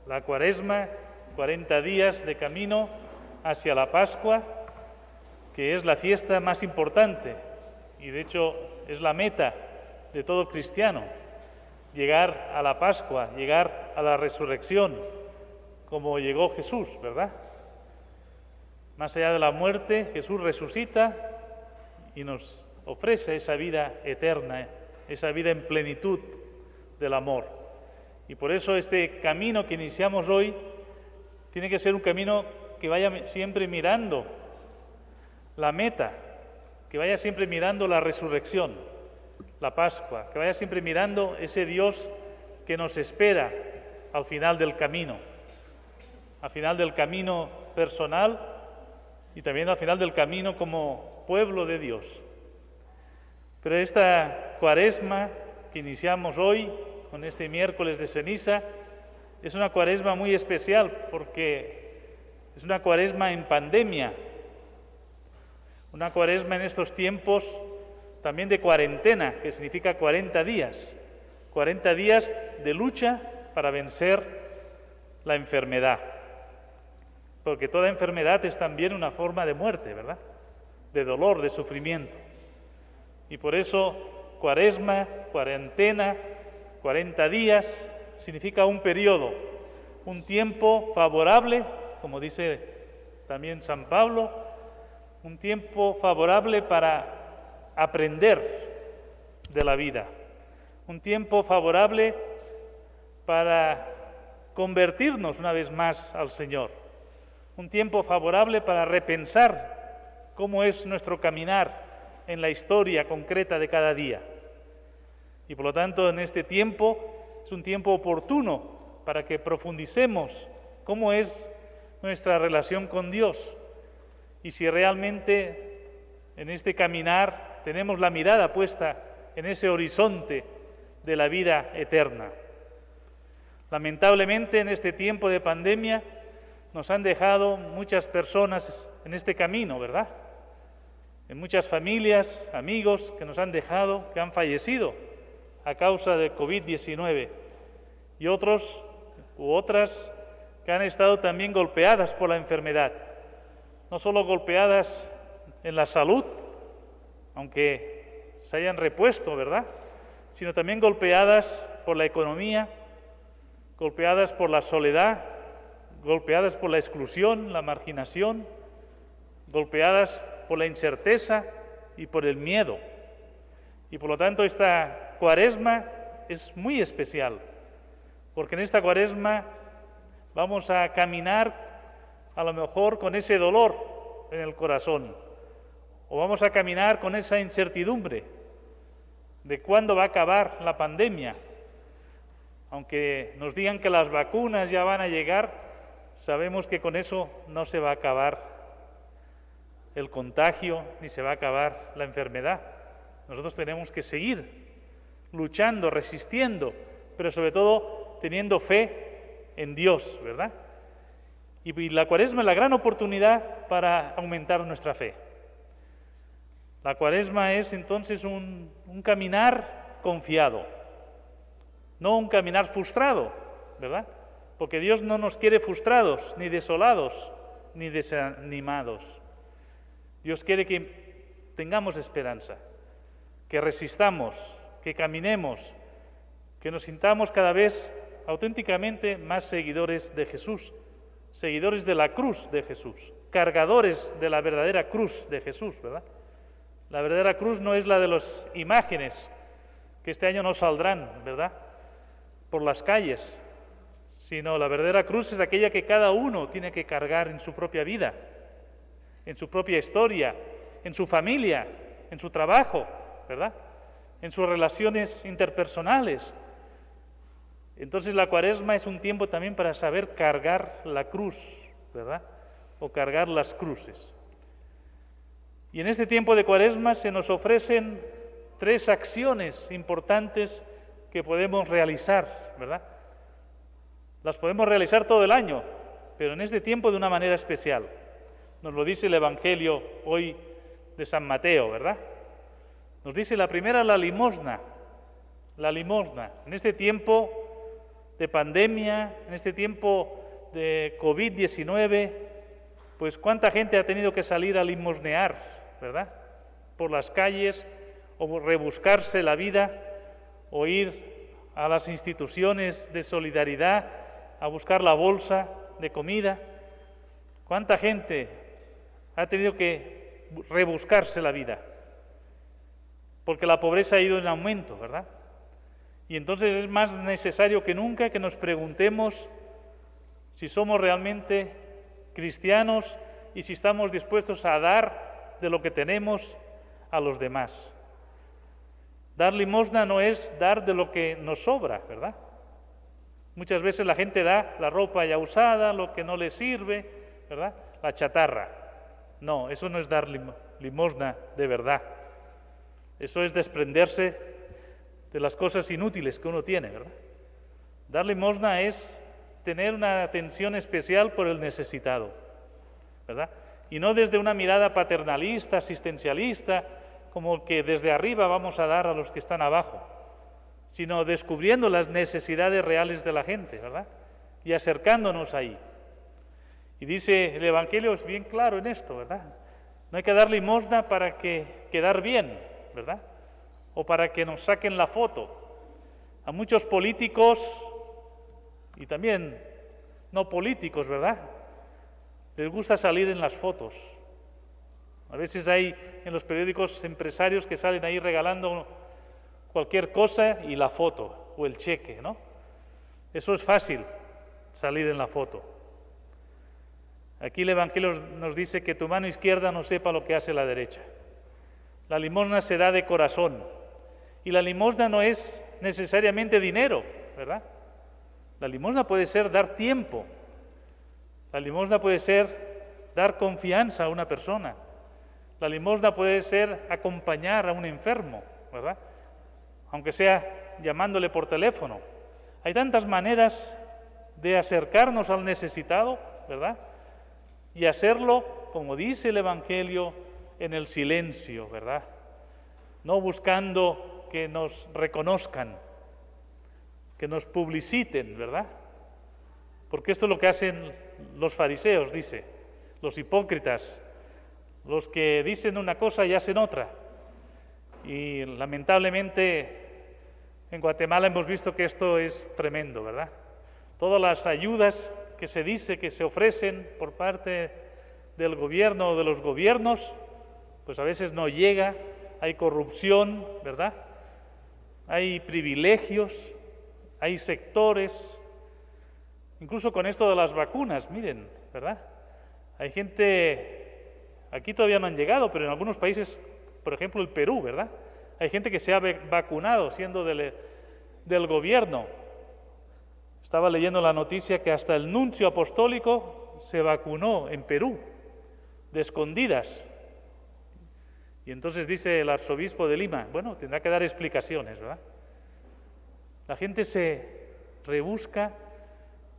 La Cuaresma, 40 días de camino hacia la Pascua, que es la fiesta más importante y de hecho es la meta de todo cristiano, llegar a la Pascua, llegar a la resurrección, como llegó Jesús, ¿verdad? Más allá de la muerte, Jesús resucita y nos ofrece esa vida eterna, esa vida en plenitud del amor. Y por eso este camino que iniciamos hoy tiene que ser un camino que vaya siempre mirando la meta, que vaya siempre mirando la resurrección, la Pascua, que vaya siempre mirando ese Dios que nos espera al final del camino personal y también al final del camino como pueblo de Dios. Pero esta Cuaresma que iniciamos hoy, con este miércoles de ceniza, es una Cuaresma muy especial porque es una Cuaresma en pandemia, una Cuaresma en estos tiempos también de cuarentena, que significa 40 días de lucha para vencer la enfermedad, porque toda enfermedad es también una forma de muerte, ¿verdad? De dolor, de sufrimiento. Y por eso Cuaresma, cuarentena, 40 días, significa un periodo, un tiempo favorable, como dice también San Pablo, un tiempo favorable para aprender de la vida, un tiempo favorable para convertirnos una vez más al Señor, un tiempo favorable para repensar cómo es nuestro caminar en la historia concreta de cada día. Y por lo tanto, en este tiempo es un tiempo oportuno para que profundicemos cómo es nuestra relación con Dios y si realmente en este caminar tenemos la mirada puesta en ese horizonte de la vida eterna. Lamentablemente, en este tiempo de pandemia nos han dejado muchas personas en este camino, ¿verdad? En muchas familias, amigos que nos han dejado, que han fallecido a causa de COVID-19 y otros u otras que han estado también golpeadas por la enfermedad, no solo golpeadas en la salud, aunque se hayan repuesto, ¿verdad?, sino también golpeadas por la economía, golpeadas por la soledad, golpeadas por la exclusión, la marginación, golpeadas por la incerteza y por el miedo. Y por lo tanto esta Cuaresma es muy especial, porque en esta Cuaresma vamos a caminar a lo mejor con ese dolor en el corazón, o vamos a caminar con esa incertidumbre de cuándo va a acabar la pandemia. Aunque nos digan que las vacunas ya van a llegar, sabemos que con eso no se va a acabar el contagio ni se va a acabar la enfermedad. Nosotros tenemos que seguir luchando, resistiendo, pero sobre todo teniendo fe en Dios, ¿verdad? Y la Cuaresma es la gran oportunidad para aumentar nuestra fe. La Cuaresma es entonces un caminar confiado, no un caminar frustrado, ¿verdad? Porque Dios no nos quiere frustrados, ni desolados, ni desanimados. Dios quiere que tengamos esperanza, que resistamos, que caminemos, que nos sintamos cada vez auténticamente más seguidores de Jesús, seguidores de la cruz de Jesús, cargadores de la verdadera cruz de Jesús, ¿verdad? La verdadera cruz no es la de las imágenes que este año no saldrán, ¿verdad?, por las calles, sino la verdadera cruz es aquella que cada uno tiene que cargar en su propia vida, en su propia historia, en su familia, en su trabajo, ¿verdad?, en sus relaciones interpersonales. Entonces la Cuaresma es un tiempo también para saber cargar la cruz, ¿verdad?, o cargar las cruces. Y en este tiempo de Cuaresma se nos ofrecen 3 acciones importantes que podemos realizar, ¿verdad? Las podemos realizar todo el año, pero en este tiempo de una manera especial. Nos lo dice el Evangelio hoy de San Mateo, ¿verdad? Nos dice la primera, la limosna. En este tiempo de pandemia, en este tiempo de COVID-19, pues cuánta gente ha tenido que salir a limosnear, ¿verdad?, por las calles, o rebuscarse la vida, o ir a las instituciones de solidaridad a buscar la bolsa de comida. ¿Cuánta gente ha tenido que rebuscarse la vida? Porque la pobreza ha ido en aumento, ¿verdad? Y entonces es más necesario que nunca que nos preguntemos si somos realmente cristianos y si estamos dispuestos a dar de lo que tenemos a los demás. Dar limosna no es dar de lo que nos sobra, ¿verdad? Muchas veces la gente da la ropa ya usada, lo que no le sirve, ¿verdad?, la chatarra. No, eso no es dar limosna de verdad. Eso es desprenderse de las cosas inútiles que uno tiene, ¿verdad? Dar limosna es tener una atención especial por el necesitado, ¿verdad? Y no desde una mirada paternalista, asistencialista, como que desde arriba vamos a dar a los que están abajo, sino descubriendo las necesidades reales de la gente, ¿verdad?, y acercándonos ahí. Y dice el Evangelio, es bien claro en esto, ¿verdad? No hay que dar limosna para quedar bien, ¿verdad?, o para que nos saquen la foto. A muchos políticos, y también no políticos, ¿verdad?, les gusta salir en las fotos. A veces hay en los periódicos empresarios que salen ahí regalando cualquier cosa y la foto o el cheque, ¿no? Eso es fácil, salir en la foto. Aquí el Evangelio nos dice que tu mano izquierda no sepa lo que hace la derecha. La limosna se da de corazón. Y la limosna no es necesariamente dinero, ¿verdad? La limosna puede ser dar tiempo. La limosna puede ser dar confianza a una persona. La limosna puede ser acompañar a un enfermo, ¿verdad?, aunque sea llamándole por teléfono. Hay tantas maneras de acercarnos al necesitado, ¿verdad?, y hacerlo, como dice el Evangelio, en el silencio, ¿verdad?, no buscando que nos reconozcan, que nos publiciten, ¿verdad?, porque esto es lo que hacen los fariseos, dice, los hipócritas, los que dicen una cosa y hacen otra. Y lamentablemente en Guatemala hemos visto que esto es tremendo, ¿verdad? Todas las ayudas que se dice que se ofrecen por parte del gobierno o de los gobiernos, pues a veces no llega, hay corrupción, ¿verdad?, hay privilegios, hay sectores, incluso con esto de las vacunas, miren, ¿verdad? Hay gente, aquí todavía no han llegado, pero en algunos países, por ejemplo el Perú, ¿verdad?, hay gente que se ha vacunado siendo del gobierno. Estaba leyendo la noticia que hasta el nuncio apostólico se vacunó en Perú, de escondidas. Y entonces dice el arzobispo de Lima, bueno, tendrá que dar explicaciones, ¿verdad? La gente se rebusca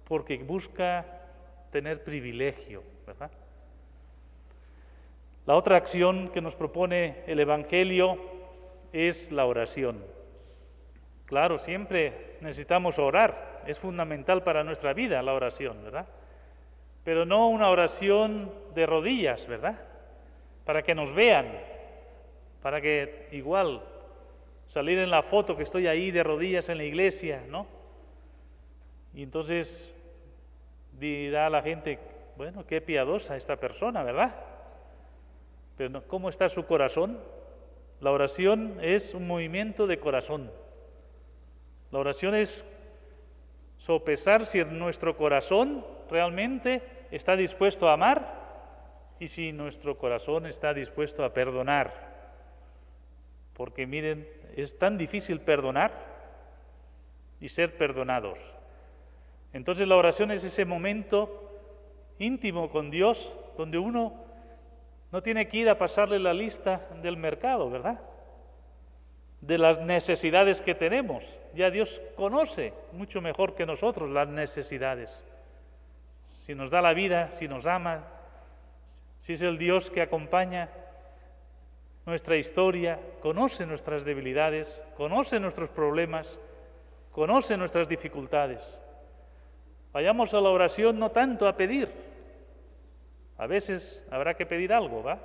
porque busca tener privilegio, ¿verdad? La otra acción que nos propone el Evangelio es la oración. Claro, siempre necesitamos orar, es fundamental para nuestra vida la oración, ¿verdad? Pero no una oración de rodillas, ¿verdad?, para que nos vean, para que igual salir en la foto que estoy ahí de rodillas en la iglesia, ¿no? Y entonces dirá la gente, bueno, qué piadosa esta persona, ¿verdad? Pero ¿cómo está su corazón? La oración es un movimiento de corazón. La oración es sopesar si nuestro corazón realmente está dispuesto a amar y si nuestro corazón está dispuesto a perdonar. Porque miren, es tan difícil perdonar y ser perdonados. Entonces la oración es ese momento íntimo con Dios donde uno no tiene que ir a pasarle la lista del mercado, ¿verdad?, de las necesidades que tenemos. Ya Dios conoce mucho mejor que nosotros las necesidades. Si nos da la vida, si nos ama, si es el Dios que acompaña nuestra historia, conoce nuestras debilidades, conoce nuestros problemas, conoce nuestras dificultades. Vayamos a la oración no tanto a pedir. A veces habrá que pedir algo, ¿va?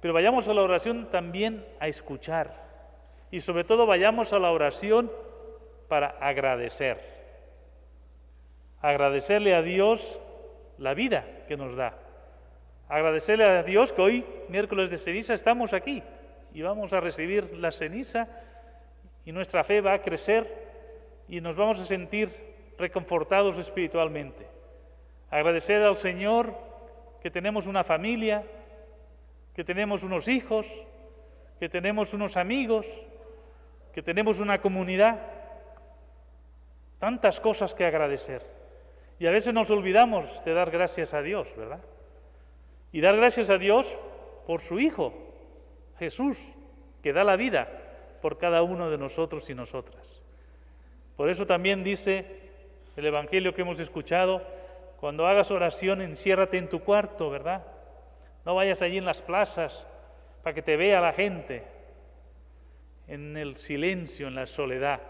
Pero vayamos a la oración también a escuchar. Y sobre todo vayamos a la oración para agradecer. Agradecerle a Dios la vida que nos da. Agradecerle a Dios que hoy, miércoles de ceniza, estamos aquí y vamos a recibir la ceniza y nuestra fe va a crecer y nos vamos a sentir reconfortados espiritualmente. Agradecer al Señor que tenemos una familia, que tenemos unos hijos, que tenemos unos amigos, que tenemos una comunidad. Tantas cosas que agradecer. Y a veces nos olvidamos de dar gracias a Dios, ¿verdad? Y dar gracias a Dios por su Hijo, Jesús, que da la vida por cada uno de nosotros y nosotras. Por eso también dice el Evangelio que hemos escuchado, cuando hagas oración, enciérrate en tu cuarto, ¿verdad? No vayas allí en las plazas para que te vea la gente, en el silencio, en la soledad.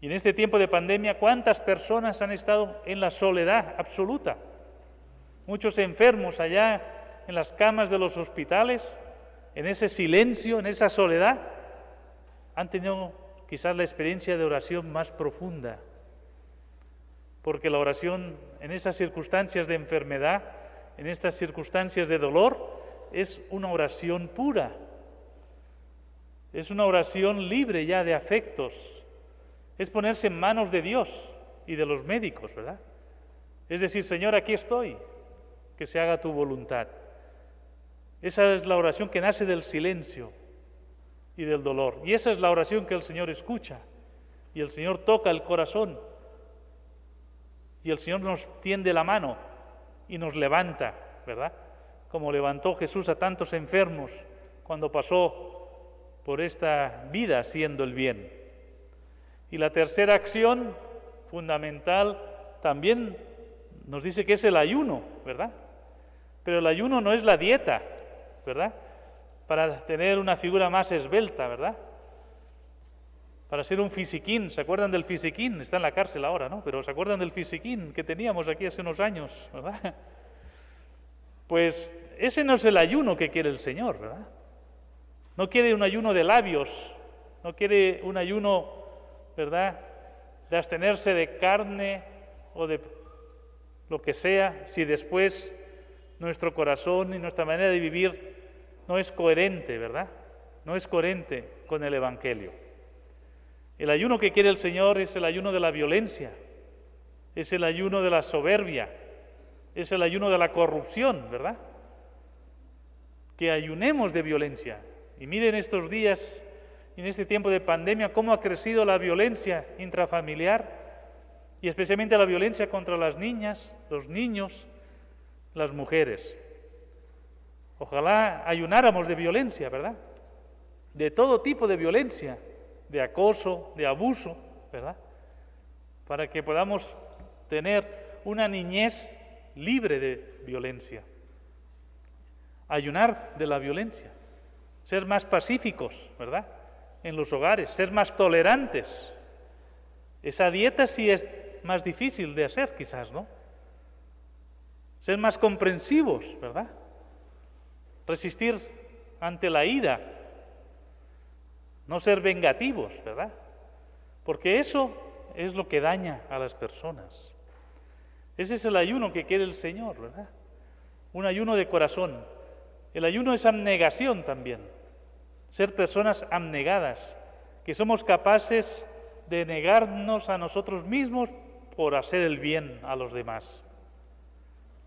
Y en este tiempo de pandemia, ¿cuántas personas han estado en la soledad absoluta? Muchos enfermos allá en las camas de los hospitales, en ese silencio, en esa soledad, han tenido quizás la experiencia de oración más profunda. Porque la oración en esas circunstancias de enfermedad, en estas circunstancias de dolor, es una oración pura. Es una oración libre ya de afectos. Es ponerse en manos de Dios y de los médicos, ¿verdad? Es decir, Señor, aquí estoy, que se haga tu voluntad. Esa es la oración que nace del silencio y del dolor. Y esa es la oración que el Señor escucha. Y el Señor toca el corazón. Y el Señor nos tiende la mano y nos levanta, ¿verdad? Como levantó Jesús a tantos enfermos cuando pasó por esta vida haciendo el bien. Y la tercera acción fundamental también nos dice que es el ayuno, ¿verdad? Pero el ayuno no es la dieta, ¿verdad? Para tener una figura más esbelta, ¿verdad? Para ser un fisiquín. ¿Se acuerdan del fisiquín? Está en la cárcel ahora, ¿no? Pero ¿se acuerdan del fisiquín que teníamos aquí hace unos años, ¿verdad? Pues ese no es el ayuno que quiere el Señor, ¿verdad? No quiere un ayuno de labios, no quiere un ayuno, ¿verdad?, de abstenerse de carne o de lo que sea, si después nuestro corazón y nuestra manera de vivir no es coherente, ¿verdad? No es coherente con el Evangelio. El ayuno que quiere el Señor es el ayuno de la violencia, es el ayuno de la soberbia, es el ayuno de la corrupción, ¿verdad? Que ayunemos de violencia. Y miren estos días, en este tiempo de pandemia, cómo ha crecido la violencia intrafamiliar y especialmente la violencia contra las niñas, los niños, las mujeres. Ojalá ayunáramos de violencia, ¿verdad? De todo tipo de violencia, de acoso, de abuso, ¿verdad? Para que podamos tener una niñez libre de violencia. Ayunar de la violencia, ser más pacíficos, ¿verdad?, en los hogares, ser más tolerantes. Esa dieta sí es más difícil de hacer, quizás, ¿no? Ser más comprensivos, ¿verdad? Resistir ante la ira, no ser vengativos, ¿verdad? Porque eso es lo que daña a las personas. Ese es el ayuno que quiere el Señor, ¿verdad? Un ayuno de corazón. El ayuno es abnegación también. Ser personas abnegadas, que somos capaces de negarnos a nosotros mismos por hacer el bien a los demás.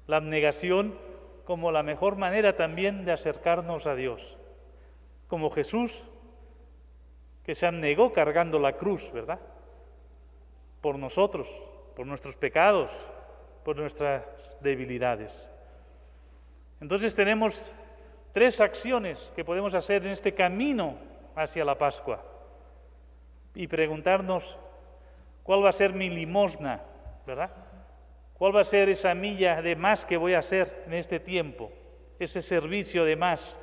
La abnegación como la mejor manera también de acercarnos a Dios. Como Jesús, que se abnegó cargando la cruz, ¿verdad? Por nosotros, por nuestros pecados, por nuestras debilidades. Entonces tenemos 3 acciones que podemos hacer en este camino hacia la Pascua y preguntarnos cuál va a ser mi limosna, ¿verdad? ¿Cuál va a ser esa milla de más que voy a hacer en este tiempo? Ese servicio de más,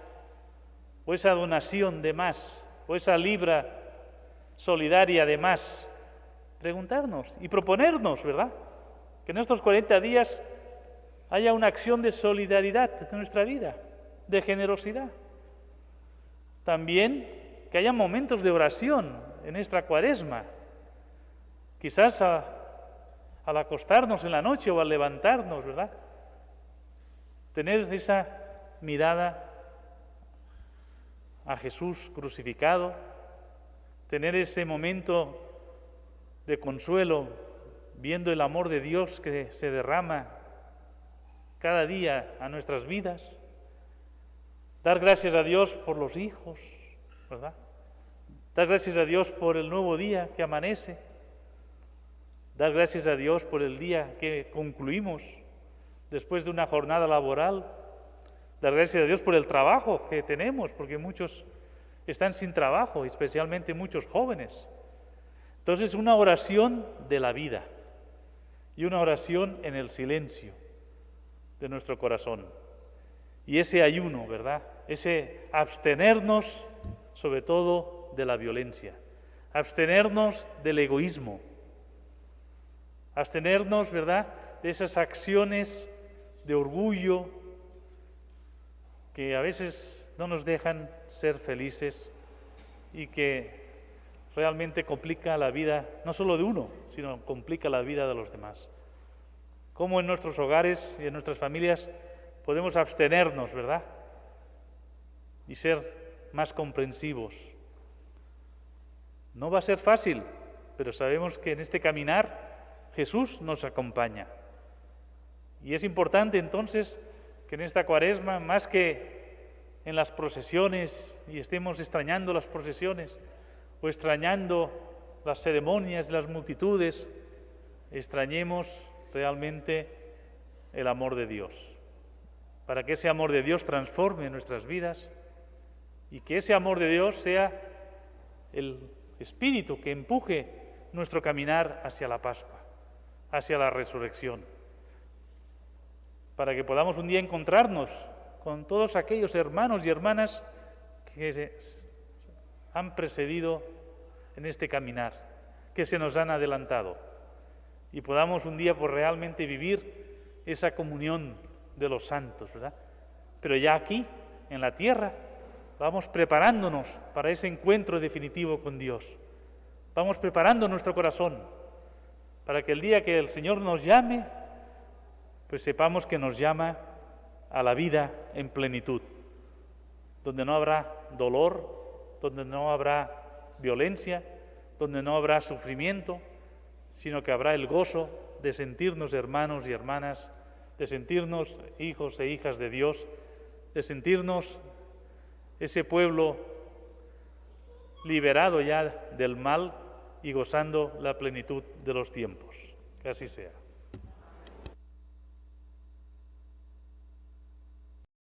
o esa donación de más, o esa libra solidaria de más. Preguntarnos y proponernos, ¿verdad? Que en estos 40 días haya una acción de solidaridad en nuestra vida, de generosidad. También que haya momentos de oración en esta Cuaresma. Quizás al acostarnos en la noche o al levantarnos, ¿verdad? Tener esa mirada a Jesús crucificado, tener ese momento de consuelo viendo el amor de Dios que se derrama cada día a nuestras vidas, dar gracias a Dios por los hijos, ¿verdad? Dar gracias a Dios por el nuevo día que amanece, dar gracias a Dios por el día que concluimos después de una jornada laboral, dar gracias a Dios por el trabajo que tenemos, porque muchos están sin trabajo, especialmente muchos jóvenes. Entonces, una oración de la vida y una oración en el silencio de nuestro corazón. Y ese ayuno, ¿verdad? Ese abstenernos, sobre todo, de la violencia, abstenernos del egoísmo, abstenernos, ¿verdad?, de esas acciones de orgullo que a veces no nos dejan ser felices y que realmente complica la vida, no solo de uno, sino complica la vida de los demás. Cómo en nuestros hogares y en nuestras familias podemos abstenernos, ¿verdad?, y ser más comprensivos. No va a ser fácil, pero sabemos que en este caminar Jesús nos acompaña. Y es importante entonces que en esta Cuaresma, más que en las procesiones, y estemos extrañando las procesiones o extrañando las ceremonias, las multitudes, extrañemos realmente el amor de Dios, para que ese amor de Dios transforme nuestras vidas y que ese amor de Dios sea el espíritu que empuje nuestro caminar hacia la Pascua, hacia la resurrección, para que podamos un día encontrarnos con todos aquellos hermanos y hermanas que se han precedido en este caminar, que se nos han adelantado, y podamos un día pues realmente vivir esa comunión de los santos, ¿verdad? Pero ya aquí, en la tierra, vamos preparándonos para ese encuentro definitivo con Dios. Vamos preparando nuestro corazón para que el día que el Señor nos llame, pues sepamos que nos llama a la vida en plenitud, donde no habrá dolor, donde no habrá violencia, donde no habrá sufrimiento, sino que habrá el gozo de sentirnos hermanos y hermanas, de sentirnos hijos e hijas de Dios, de sentirnos ese pueblo liberado ya del mal y gozando la plenitud de los tiempos. Que así sea.